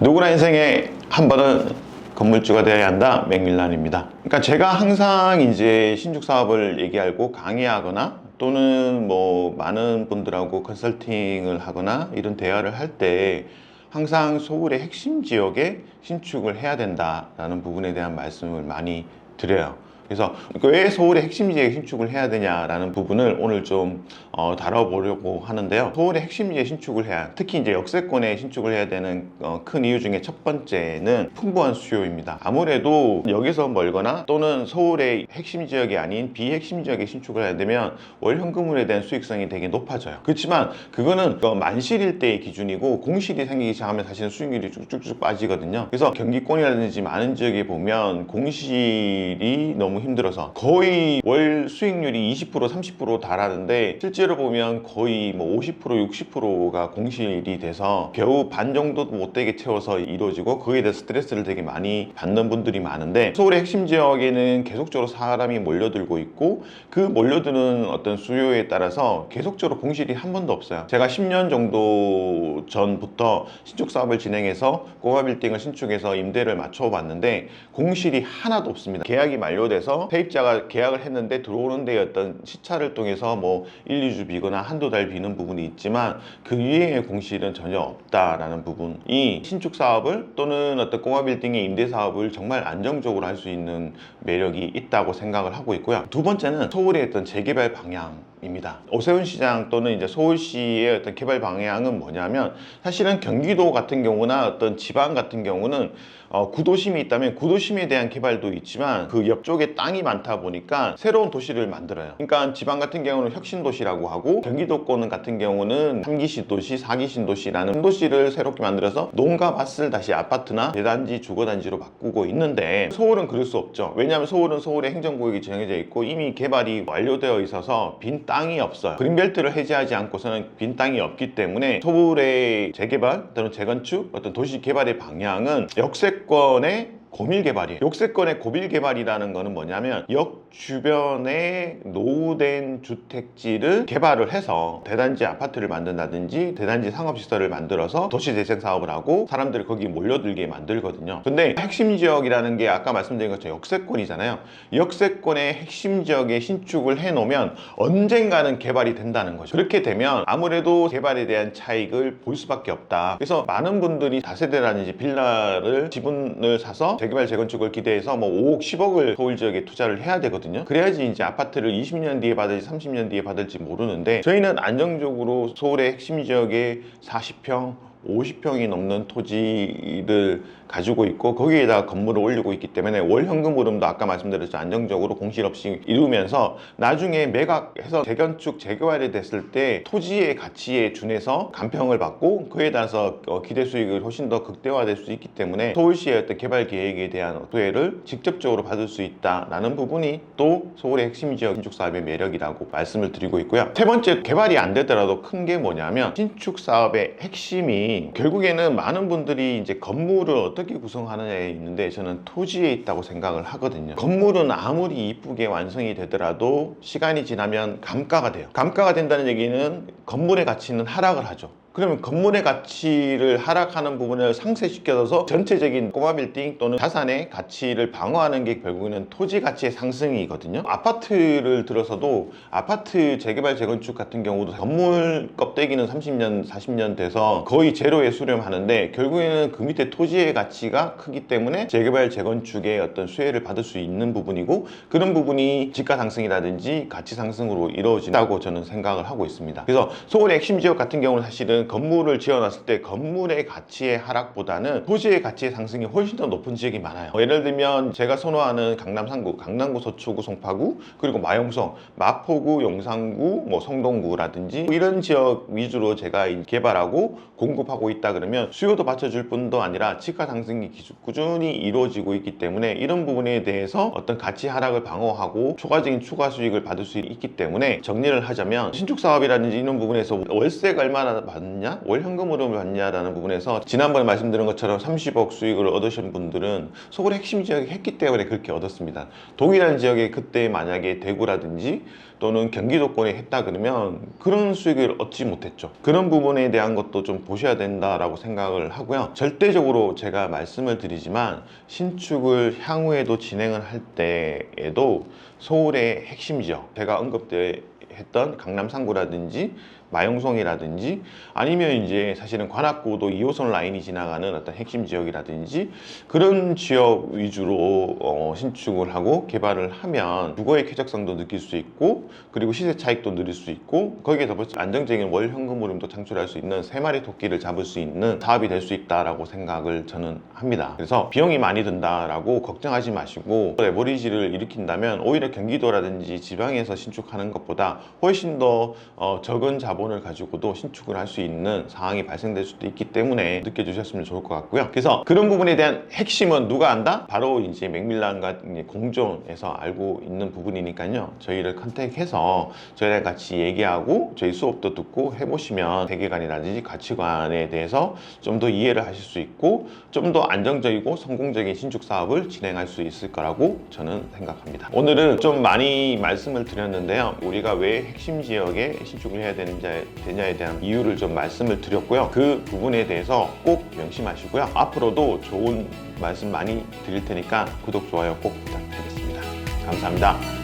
누구나 인생에 한 번은 건물주가 되어야 한다. 맥밀런입니다. 그러니까 제가 항상 이제 신축 사업을 얘기하고 강의하거나 또는 뭐 많은 분들하고 컨설팅을 하거나 이런 대화를 할 때 항상 서울의 핵심 지역에 신축을 해야 된다라는 부분에 대한 말씀을 많이 드려요. 그래서 왜 서울의 핵심 지역에 신축을 해야 되냐라는 부분을 오늘 좀 다뤄보려고 하는데요. 서울의 핵심 지역에 신축을 해야, 특히 이제 역세권에 신축을 해야 되는 큰 이유 중에 첫 번째는 풍부한 수요입니다. 아무래도 여기서 멀거나 또는 서울의 핵심 지역이 아닌 비핵심 지역에 신축을 해야 되면 월 현금물에 대한 수익성이 되게 높아져요. 그렇지만 그거는 만실일 때의 기준이고 공실이 생기기 시작하면 사실은 수익률이 쭉쭉쭉 빠지거든요. 그래서 경기권이라든지 많은 지역에 보면 공실이 너무 힘들어서 거의 월 수익률이 20% 30% 달하는데 실제로 보면 거의 뭐 50% 60%가 공실이 돼서 겨우 반 정도도 못 되게 채워서 이루어지고 거기에 대해서 스트레스를 되게 많이 받는 분들이 많은데, 서울의 핵심 지역에는 계속적으로 사람이 몰려들고 있고 그 몰려드는 어떤 수요에 따라서 계속적으로 공실이 한 번도 없어요. 제가 10년 정도 전부터 신축 사업을 진행해서 고가 빌딩을 신축해서 임대를 맞춰 봤는데 공실이 하나도 없습니다. 계약이 만료돼서 세입자가 계약을 했는데 들어오는 데에 어떤 시차를 통해서 뭐 1, 2주 비거나 한두 달 비는 부분이 있지만 그 이외의 공실은 전혀 없다라는 부분이 신축 사업을 또는 어떤 고가 빌딩의 임대 사업을 정말 안정적으로 할 수 있는 매력이 있다고 생각을 하고 있고요. 두 번째는 서울의 어떤 재개발 방향입니다. 오세훈 시장 또는 이제 서울시의 어떤 개발 방향은 뭐냐면, 사실은 경기도 같은 경우나 어떤 지방 같은 경우는 구도심이 있다면 구도심에 대한 개발도 있지만 그 옆쪽에 땅이 많다 보니까 새로운 도시를 만들어요. 그러니까 지방 같은 경우는 혁신도시라고 하고 경기도권 같은 경우는 3기 신도시, 4기 신도시라는 신도시를 새롭게 만들어서 농가 밭을 다시 아파트나 대단지, 주거단지로 바꾸고 있는데 서울은 그럴 수 없죠. 왜냐하면 서울은 서울의 행정구역이 정해져 있고 이미 개발이 완료되어 있어서 빈 땅이 없어요. 그린벨트를 해제하지 않고서는 빈 땅이 없기 때문에 서울의 재개발 또는 재건축, 어떤 도시 개발의 방향은 역세권의 고밀 개발이에요. 역세권의 고밀 개발이라는 거는 뭐냐면 역 주변에 노후된 주택지를 개발을 해서 대단지 아파트를 만든다든지 대단지 상업시설을 만들어서 도시재생 사업을 하고 사람들이 거기 몰려들게 만들거든요. 근데 핵심 지역이라는 게 아까 말씀드린 것처럼 역세권이잖아요. 역세권의 핵심 지역에 신축을 해놓으면 언젠가는 개발이 된다는 거죠. 그렇게 되면 아무래도 개발에 대한 차익을 볼 수밖에 없다. 그래서 많은 분들이 다세대라든지 빌라를 지분을 사서 재개발 재건축을 기대해서 뭐 5억 10억을 서울 지역에 투자를 해야 되거든요. 그래야지 이제 아파트를 20년 뒤에 받을지 30년 뒤에 받을지 모르는데, 저희는 안정적으로 서울의 핵심 지역에 40평 50평이 넘는 토지를 가지고 있고 거기에다 건물을 올리고 있기 때문에 월 현금 흐름도 아까 말씀드렸죠. 안정적으로 공실 없이 이루면서 나중에 매각해서 재건축 재개발이 됐을 때 토지의 가치에 준해서 감평을 받고 그에 따라서 기대 수익을 훨씬 더 극대화될 수 있기 때문에 서울시의 어떤 개발 계획에 대한 소외를 직접적으로 받을 수 있다라는 부분이 또 서울의 핵심 지역 신축 사업의 매력이라고 말씀을 드리고 있고요. 세 번째, 개발이 안 되더라도 큰 게 뭐냐면 신축 사업의 핵심이 결국에는 많은 분들이 이제 건물을 어떻게 구성하느냐에 있는데 저는 토지에 있다고 생각을 하거든요. 건물은 아무리 이쁘게 완성이 되더라도 시간이 지나면 감가가 돼요. 감가가 된다는 얘기는 건물의 가치는 하락을 하죠. 그러면 건물의 가치를 하락하는 부분을 상쇄시켜서 전체적인 꼬마 빌딩 또는 자산의 가치를 방어하는 게 결국에는 토지 가치의 상승이거든요. 아파트를 들어서도 아파트 재개발 재건축 같은 경우도 건물 껍데기는 30년 40년 돼서 거의 제로에 수렴하는데 결국에는 그 밑에 토지의 가치가 크기 때문에 재개발 재건축의 어떤 수혜를 받을 수 있는 부분이고, 그런 부분이 지가 상승이라든지 가치 상승으로 이루어진다고 저는 생각을 하고 있습니다. 그래서 서울의 핵심 지역 같은 경우는 사실은 건물을 지어놨을 때 건물의 가치의 하락보다는 토지의 가치의 상승이 훨씬 더 높은 지역이 많아요. 예를 들면 제가 선호하는 강남 3구, 강남구, 서초구, 송파구, 그리고 마용성, 마포구, 용산구, 뭐 성동구라든지 이런 지역 위주로 제가 개발하고 공급하고 있다 그러면 수요도 받쳐줄 뿐도 아니라 지가 상승이 꾸준히 이루어지고 있기 때문에 이런 부분에 대해서 어떤 가치 하락을 방어하고 추가적인 추가 수익을 받을 수 있기 때문에, 정리를 하자면 신축 사업이라든지 이런 부분에서 월세가 얼마나 받는 받냐, 월 현금으로 받냐라는 부분에서 지난번에 말씀드린 것처럼 30억 수익을 얻으신 분들은 서울의 핵심 지역에 했기 때문에 그렇게 얻었습니다. 동일한 지역에 그때 만약에 대구라든지 또는 경기도권에 했다 그러면 그런 수익을 얻지 못했죠. 그런 부분에 대한 것도 좀 보셔야 된다라고 생각을 하고요. 절대적으로 제가 말씀을 드리지만 신축을 향후에도 진행을 할 때에도 서울의 핵심 지역, 제가 언급했던 강남 3구라든지 마용성이라든지 아니면 이제 사실은 관악구도 2호선 라인이 지나가는 어떤 핵심 지역이라든지 그런 지역 위주로 신축을 하고 개발을 하면 주거의 쾌적성도 느낄 수 있고 그리고 시세 차익도 누릴 수 있고 거기에 더불어 안정적인 월 현금 흐름도 창출할 수 있는 세 마리 토끼를 잡을 수 있는 사업이 될 수 있다라고 생각을 저는 합니다. 그래서 비용이 많이 든다라고 걱정하지 마시고 레버리지를 일으킨다면 오히려 경기도라든지 지방에서 신축하는 것보다 훨씬 더 적은 자본을 가지고도 신축을 할 수 있는 상황이 발생될 수도 있기 때문에 느껴주셨으면 좋을 것 같고요. 그래서 그런 부분에 대한 핵심은 누가 안다? 바로 이제 맥밀란과 공존에서 알고 있는 부분이니까요. 저희를 컨택해서 저희랑 같이 얘기하고 저희 수업도 듣고 해보시면 세계관이라든지 가치관에 대해서 좀 더 이해를 하실 수 있고 좀 더 안정적이고 성공적인 신축 사업을 진행할 수 있을 거라고 저는 생각합니다. 오늘은 좀 많이 말씀을 드렸는데요. 우리가 왜 핵심 지역에 신축을 해야 되냐에 대한 이유를 좀 말씀을 드렸고요. 그 부분에 대해서 꼭 명심하시고요. 앞으로도 좋은 말씀 많이 드릴 테니까 구독, 좋아요 꼭 부탁드리겠습니다. 감사합니다.